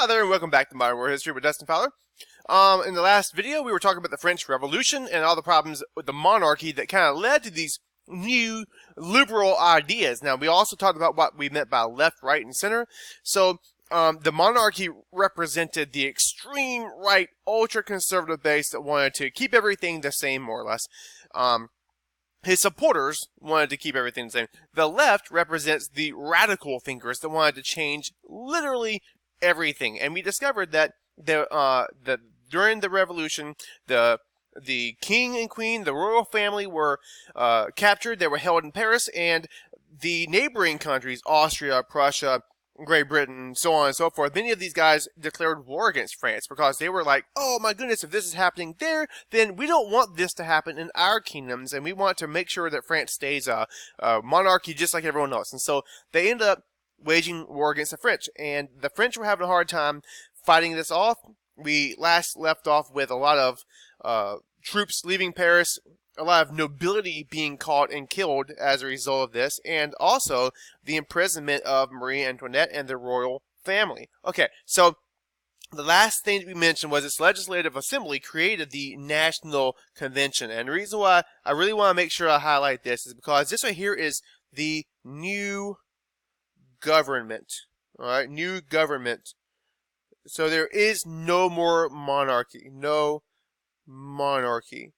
Hi there, and welcome back to Modern War History with Dustin Fowler. In the last video, we were talking about the French Revolution and all the problems with the monarchy that kind of led to these new liberal ideas. Now, we also talked about what we meant by left, right, and center. So, the monarchy represented the extreme right, ultra-conservative base that wanted to keep everything the same, more or less. His supporters wanted to keep everything the same. The left represents the radical thinkers that wanted to change literally everything, and we discovered that during the revolution, the king and queen, the royal family, were captured. They were held in Paris, and the neighboring countries, Austria, Prussia, Great Britain, so on and so forth, many of these guys declared war against France because they were like, oh my goodness, if this is happening there, then we don't want this to happen in our kingdoms, and we want to make sure that France stays a monarchy just like everyone else. And so they ended up waging war against the French, and the French were having a hard time fighting this off. We last left off with a lot of troops leaving Paris, a lot of nobility being caught and killed as a result of this, and also the imprisonment of Marie Antoinette and the royal family. Okay, so the last thing we mentioned was its legislative assembly created the National Convention, and the reason why I really want to make sure I highlight this is because this right here is the new government. All right, new government. So there is no more monarchy. No monarchy.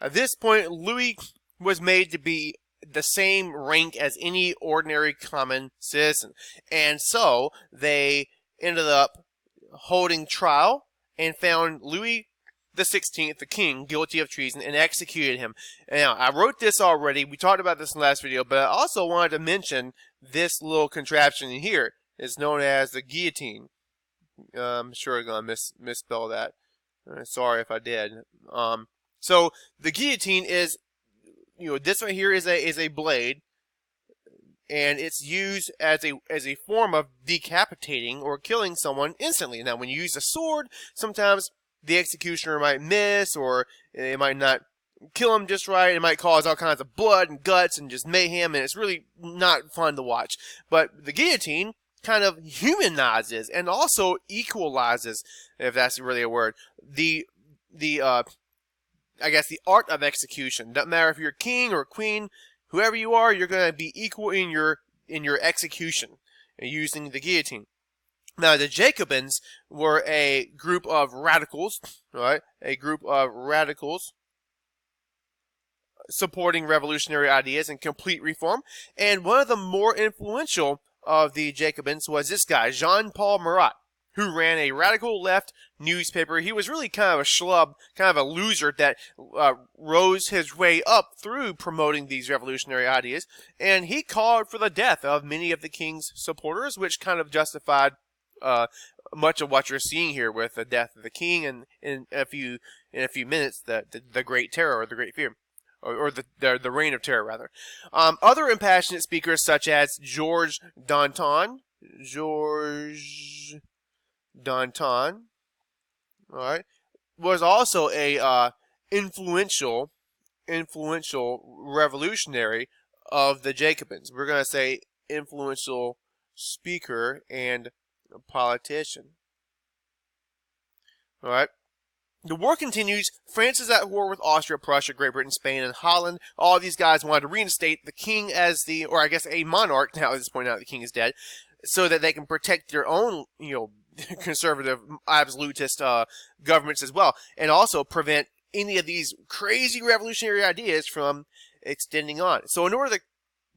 At this point, Louis was made to be the same rank as any ordinary common citizen. And so they ended up holding trial and found Louis the 16th, the king, guilty of treason and executed him. Now, I wrote this already. We talked about this in the last video, but I also wanted to mention this little contraption in here. It's known as the guillotine. I'm sure I'm going to misspell that. Sorry if I did. So the guillotine is, this right here is a blade, and it's used as a form of decapitating or killing someone instantly. Now, when you use a sword, sometimes the executioner might miss, or it might not kill him just right. It might cause all kinds of blood and guts and just mayhem, and it's really not fun to watch. But the guillotine kind of humanizes and also equalizes, if that's really a word, I guess the art of execution. Doesn't matter if you're king or queen, whoever you are, you're going to be equal in your execution using the guillotine. Now, the Jacobins were a group of radicals, right? A group of radicals supporting revolutionary ideas and complete reform. And one of the more influential of the Jacobins was this guy, Jean-Paul Marat, who ran a radical left newspaper. He was really kind of a schlub, kind of a loser that rose his way up through promoting these revolutionary ideas. And he called for the death of many of the king's supporters, which kind of justified much of what you're seeing here with the death of the king and in a few minutes the Great Terror or the Great Fear. Or the Reign of Terror, rather. Other impassionate speakers, such as Georges Danton, all right, was also a influential revolutionary of the Jacobins. We're going to say influential speaker and politician. All right. The war continues. France is at war with Austria, Prussia, Great Britain, Spain, and Holland. All these guys wanted to reinstate the king as or I guess a monarch, now at this point now that the king is dead, so that they can protect their own, conservative, absolutist governments as well, and also prevent any of these crazy revolutionary ideas from extending on. So in order to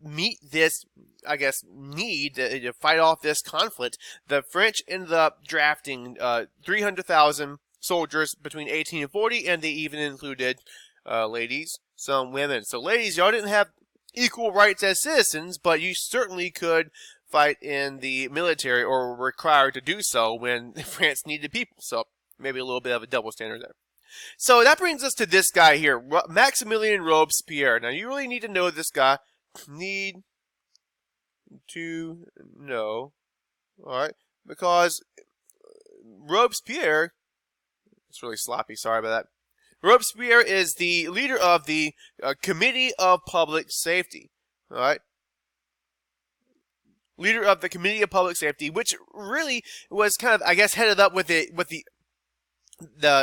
meet this, I guess, need to fight off this conflict, the French ended up drafting 300,000 soldiers between 18 and 40, and they even included ladies, some women. So ladies, y'all didn't have equal rights as citizens, but you certainly could fight in the military or were required to do so when France needed people. So maybe a little bit of a double standard there. So that brings us to this guy here, Maximilien Robespierre. Now you really need to know this guy. Need to know, alright, because Robespierre, it's really sloppy, sorry about that. Robespierre is the leader of the Committee of Public Safety, alright? leader of the Committee of Public Safety, which really was kind of, I guess, headed up with the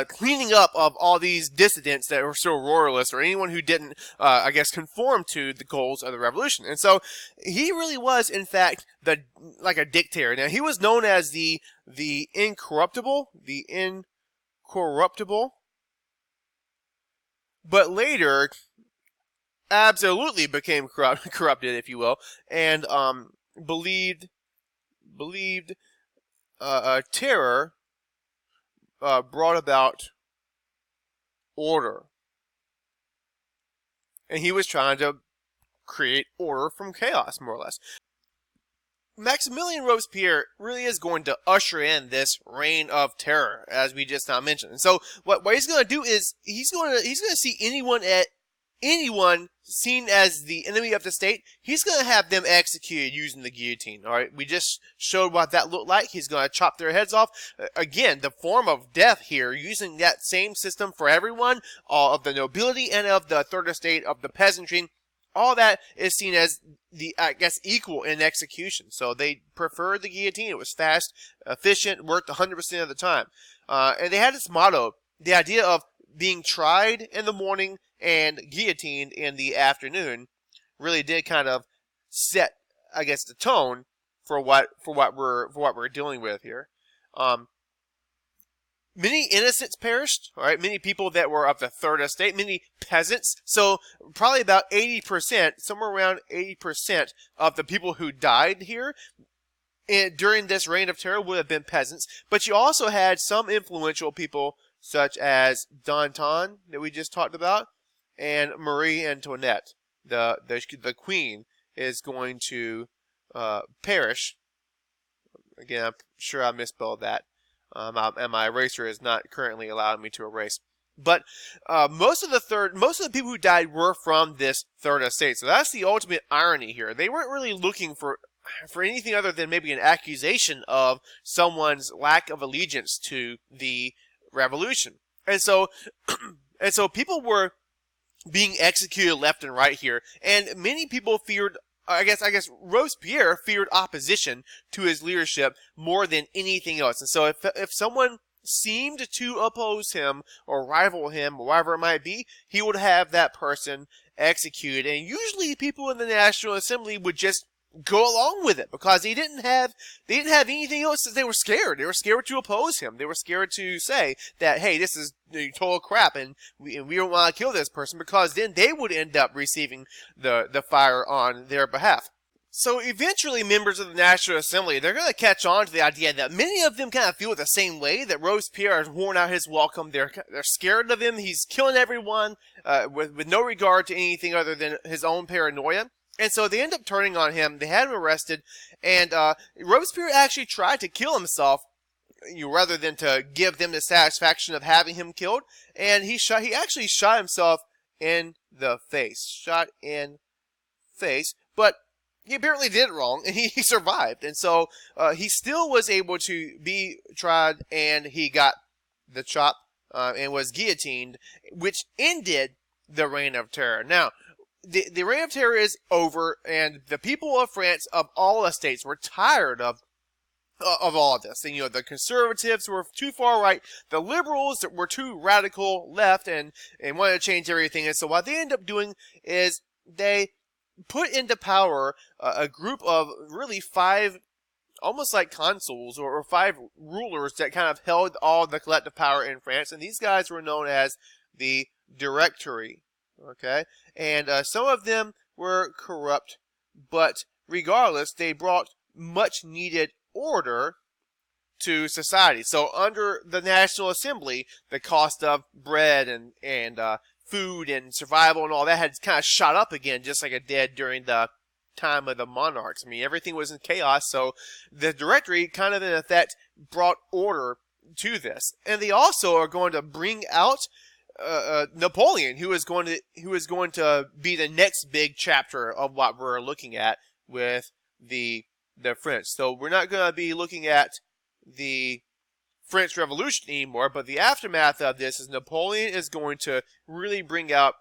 cleaning up of all these dissidents that were still royalists or anyone who didn't, I guess, conform to the goals of the revolution. And so he really was, in fact, like a dictator. Now, he was known as the incorruptible, but later absolutely became corrupted, if you will, and believed terror brought about order. And he was trying to create order from chaos, more or less. Maximilien Robespierre really is going to usher in this reign of terror, as we just now mentioned. And so what he's going to do is he's going to see anyone seen as the enemy of the state, he's going to have them executed using the guillotine. All right, we just showed what that looked like. He's going to chop their heads off. Again, the form of death here, using that same system for everyone, all of the nobility and of the third estate, of the peasantry. All that is seen as I guess, equal in execution. So they preferred the guillotine. It was fast, efficient, worked 100% of the time. And they had this motto, the idea of being tried in the morning and guillotined in the afternoon, really did kind of set, I guess, the tone for what we're dealing with here. Many innocents perished, all right? Many people that were of the third estate, many peasants. So probably about 80%, somewhere around 80% of the people who died here during this reign of terror would have been peasants. But you also had some influential people such as Danton that we just talked about, and Marie Antoinette, the queen, is going to perish. Again, I'm sure I misspelled that. And my eraser is not currently allowing me to erase. But most of the people who died were from this third estate. So that's the ultimate irony here. They weren't really looking for anything other than maybe an accusation of someone's lack of allegiance to the revolution. And so people were being executed left and right here, and many people feared. I guess Robespierre feared opposition to his leadership more than anything else. And so if someone seemed to oppose him or rival him, or whatever it might be, he would have that person executed. And usually people in the National Assembly would just go along with it because they didn't have anything else. They were scared. They were scared to oppose him. They were scared to say that, hey, this is total crap, and we don't want to kill this person, because then they would end up receiving the fire on their behalf. So eventually members of the National Assembly, they're going to catch on to the idea that many of them kind of feel the same way, that Robespierre has worn out his welcome. They're scared of him. He's killing everyone with no regard to anything other than his own paranoia. And so they end up turning on him. They had him arrested, and Robespierre actually tried to kill himself, rather than to give them the satisfaction of having him killed. And he actually shot himself in the face. But he apparently did it wrong, and he survived. And so he still was able to be tried, and he got the chop and was guillotined, which ended the Reign of Terror. Now, the Reign of Terror is over, and the people of France of all estates were tired of all of this. And, the conservatives were too far right, the liberals were too radical left, and wanted to change everything. And so what they end up doing is they put into power a group of really 5, almost like consuls or 5 rulers that kind of held all the collective power in France. And these guys were known as the Directory. Okay, and some of them were corrupt, but regardless, they brought much needed order to society. So under the National Assembly, the cost of bread and food and survival and all that had kind of shot up again, just like it did during the time of the monarchs. I mean, everything was in chaos, so the Directory kind of in effect brought order to this. And they also are going to bring out Napoleon, who is going to be the next big chapter of what we're looking at with the French. So we're not going to be looking at the French Revolution anymore, but the aftermath of this is Napoleon is going to really bring out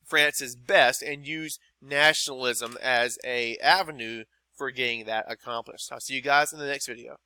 France's best and use nationalism as a avenue for getting that accomplished. I'll see you guys in the next video.